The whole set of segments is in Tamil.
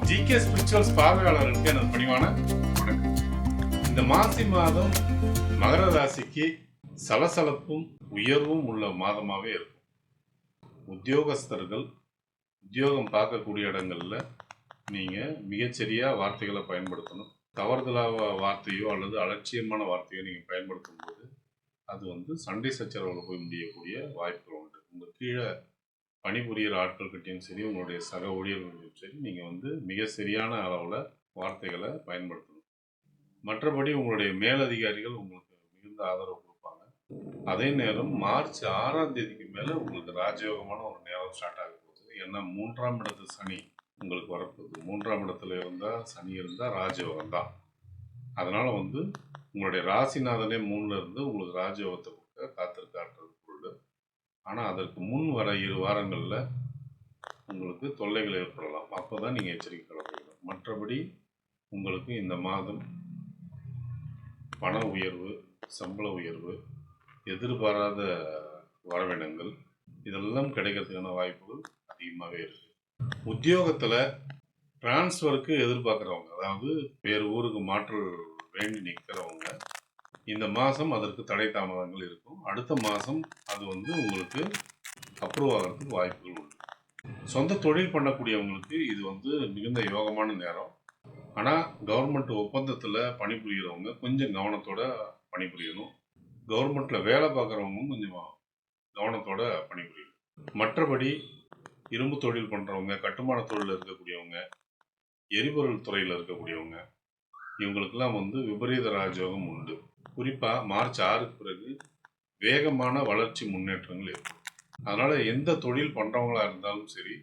ஜிகே ஸ்பிரிச்சுவல்ஸ் பார்வையாளர்களுக்கு எனது பணிவான வணக்கம். இந்த மாசி மாதம் மகர ராசிக்கு சலசலப்பும் உயர்வும் உள்ள மாதமாகவே இருக்கும். உத்தியோகஸ்தர்கள் உத்தியோகம் பார்க்கக்கூடிய இடங்கள்ல நீங்க மிகச்சரியா வார்த்தைகளை பயன்படுத்தணும். தவறுதலாக வார்த்தையோ அல்லது அலட்சியமான வார்த்தையோ நீங்க பயன்படுத்தும் போது அது சண்டை சச்சரவுல போய் முடியக்கூடிய வாய்ப்புகள் உண்டு. உங்க கீழே பணிபுரிகிற ஆட்கள்கிட்டையும் சரி, உங்களுடைய சக ஊழியர்களையும் சரி, நீங்கள் மிக சரியான அளவில் வார்த்தைகளை பயன்படுத்தணும். மற்றபடி உங்களுடைய மேலதிகாரிகள் உங்களுக்கு மிகுந்த ஆதரவு கொடுப்பாங்க. அதே நேரம் மார்ச் 6ஆம் தேதிக்கு மேலே உங்களுக்கு ராஜயோகமான ஒரு நேரம் ஸ்டார்ட் ஆக போகுது. ஏன்னா 3ஆம் இடத்து சனி உங்களுக்கு வரப்போகுது. 3ஆம் இடத்துல இருந்தால் சனி இருந்தால் ராஜயோகம் தான். அதனால் உங்களுடைய ராசிநாதனே 3ல் இருந்து உங்களுக்கு ராஜயோகத்தை கொடுக்க காத்திருக்காட்டுறது பொருள். ஆனால் அதற்கு முன் வர 2 வாரங்களில் உங்களுக்கு தொல்லைகள் ஏற்படலாம். அப்போ தான் நீங்கள் எச்சரிக்கை கலந்துக்கணும். மற்றபடி உங்களுக்கு இந்த மாதம் பண உயர்வு, சம்பள உயர்வு, எதிர்பாராத வரவினங்கள் இதெல்லாம் கிடைக்கிறதுக்கான வாய்ப்புகள் அதிகமாகவே இருக்குது. உத்தியோகத்தில் டிரான்ஸ்ஃபருக்கு எதிர்பார்க்குறவங்க, அதாவது வேறு ஊருக்கு மாற்று வேண்டி நிற்கிறவங்க, இந்த மாதம் அதற்கு தடை தாமதங்கள் இருக்கும். அடுத்த மாதம் அது உங்களுக்கு அப்ரூவ் ஆகிறதுக்கு வாய்ப்புகள் உண்டு. சொந்த தொழில் பண்ணக்கூடியவங்களுக்கு இது மிகுந்த யோகமான நேரம். ஆனால் கவர்மெண்ட் ஒப்பந்தத்தில் பணிபுரிகிறவங்க கொஞ்சம் கவனத்தோட பணிபுரியணும். கவர்மெண்ட்டில் வேலை பார்க்குறவங்க கொஞ்சம் கவனத்தோட பணிபுரியணும். மற்றபடி இரும்பு தொழில் பண்ணுறவங்க, கட்டுமான தொழிலில் இருக்கக்கூடியவங்க, எரிபொருள் துறையில் இருக்கக்கூடியவங்க, இவங்களுக்கெல்லாம் விபரீத ராஜயோகம் உண்டு. குறிப்பாக மார்ச் 6க்கு பிறகு வேகமான வளர்ச்சி முன்னேற்றங்கள் ஏற்படும். அதனால் எந்த தொழில் பண்ணுறவங்களா இருந்தாலும் சரி,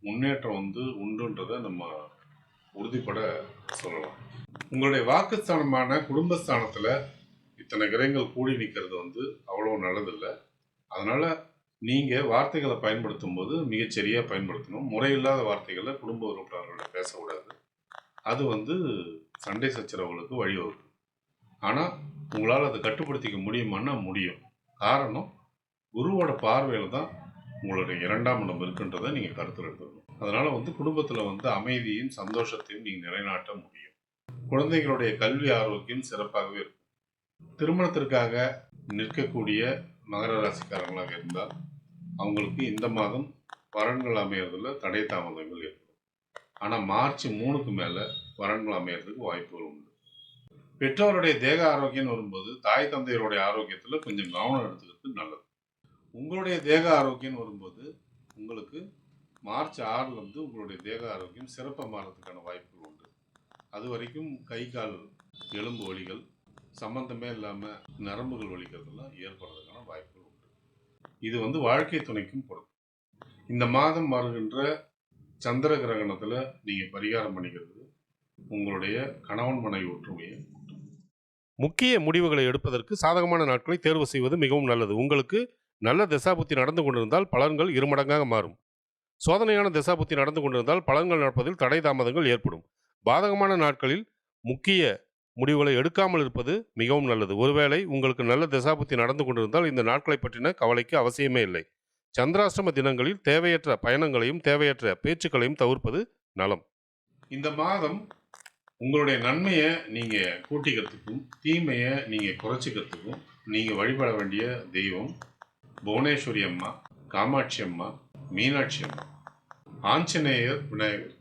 முன்னேற்றம் உண்டுன்றதை நம்ம உறுதிப்பட சொல்லலாம். உங்களுடைய வாக்குஸ்தானமான குடும்பஸ்தானத்தில் இத்தனை கிரகங்கள் கூடி நிற்கிறது அவ்வளோ நல்லதில்லை. அதனால் நீங்கள் வார்த்தைகளை பயன்படுத்தும் போது மிகச்சரியாக பயன்படுத்தணும். முறையில்லாத வார்த்தைகளை குடும்ப உறுப்பினர்களோட பேசக்கூடாது. அது சண்டை சச்சரவுகளுக்கு வழிவகுக்கும். ஆனால் உங்களால் அதை கட்டுப்படுத்திக்க முடியுமான்னா முடியும். காரணம், குருவோட பார்வையில் தான் உங்களுடைய 2ஆம் இடம் இருக்குன்றதை நீங்கள் கருத்தில் எடுத்துக்கணும். அதனால் குடும்பத்தில் அமைதியும் சந்தோஷத்தையும் நீங்கள் நிலைநாட்ட முடியும். குழந்தைகளுடைய கல்வி ஆரோக்கியம் சிறப்பாகவே இருக்கும். திருமணத்திற்காக நிற்கக்கூடிய மகர ராசிக்காரங்களாக இருந்தால் அவங்களுக்கு இந்த மாதம் வரன்கள் அமையறதுல தடை தாமதங்கள் ஏற்படும். ஆனால் மார்ச் 3க்கு மேலே வரன்கள் அமையறதுக்கு வாய்ப்புகள் உண்டு. பெற்றோருடைய தேக ஆரோக்கியம் வரும்போது தாய் தந்தையருடைய ஆரோக்கியத்தில் கொஞ்சம் கவனம் எடுத்துக்கிறது நல்லது. உங்களுடைய தேக ஆரோக்கியம் வரும்போது உங்களுக்கு மார்ச் 6லேருந்து உங்களுடைய தேக ஆரோக்கியம் சிறப்பாக மாறதுக்கான வாய்ப்புகள் உண்டு. அது வரைக்கும் கை கால் எலும்பு வலிகள், சம்பந்தமே இல்லாமல் நரம்புகள் வலிக்கிறதுலாம் ஏற்படுறதுக்கான வாய்ப்புகள் உண்டு. இது வாழ்க்கை துணைக்கும் பொருந்தும். இந்த மாதம் வருகின்ற சந்திர கிரகணத்தில் நீங்கள் பரிகாரம் பண்ணிக்கிறது உங்களுடைய கணவன் மனைவி ஒற்றுமையை. முக்கிய முடிவுகளை எடுப்பதற்கு சாதகமான நாட்களை தேர்வு செய்வது மிகவும் நல்லது. உங்களுக்கு நல்ல தசாபுத்தி நடந்து கொண்டிருந்தால் பலன்கள் 2 மடங்காக மாறும். சோதனையான தசாபுத்தி நடந்து கொண்டிருந்தால் பலன்கள் நடப்பதில் தடை தாமதங்கள் ஏற்படும். பாதகமான நாட்களில் முக்கிய முடிவுகளை எடுக்காமல் இருப்பது மிகவும் நல்லது. ஒருவேளை உங்களுக்கு நல்ல தசாபுத்தி நடந்து கொண்டிருந்தால் இந்த நாட்களை பற்றின கவலைக்கு அவசியமே இல்லை. சந்திராஷ்டம தினங்களில் தேவையற்ற பயணங்களையும் தேவையற்ற பேச்சுக்களையும் தவிர்ப்பது நலம். இந்த மாதம் உங்களுடைய நன்மையை நீங்கள் கூட்டிக்கிறதுக்கும் தீமையை நீங்கள் குறைச்சிக்கிறதுக்கும் நீங்கள் வழிபட வேண்டிய தெய்வம் புவனேஸ்வரி அம்மா, காமாட்சி அம்மா, மீனாட்சி அம்மா, ஆஞ்சநேயர், விநாயகர்.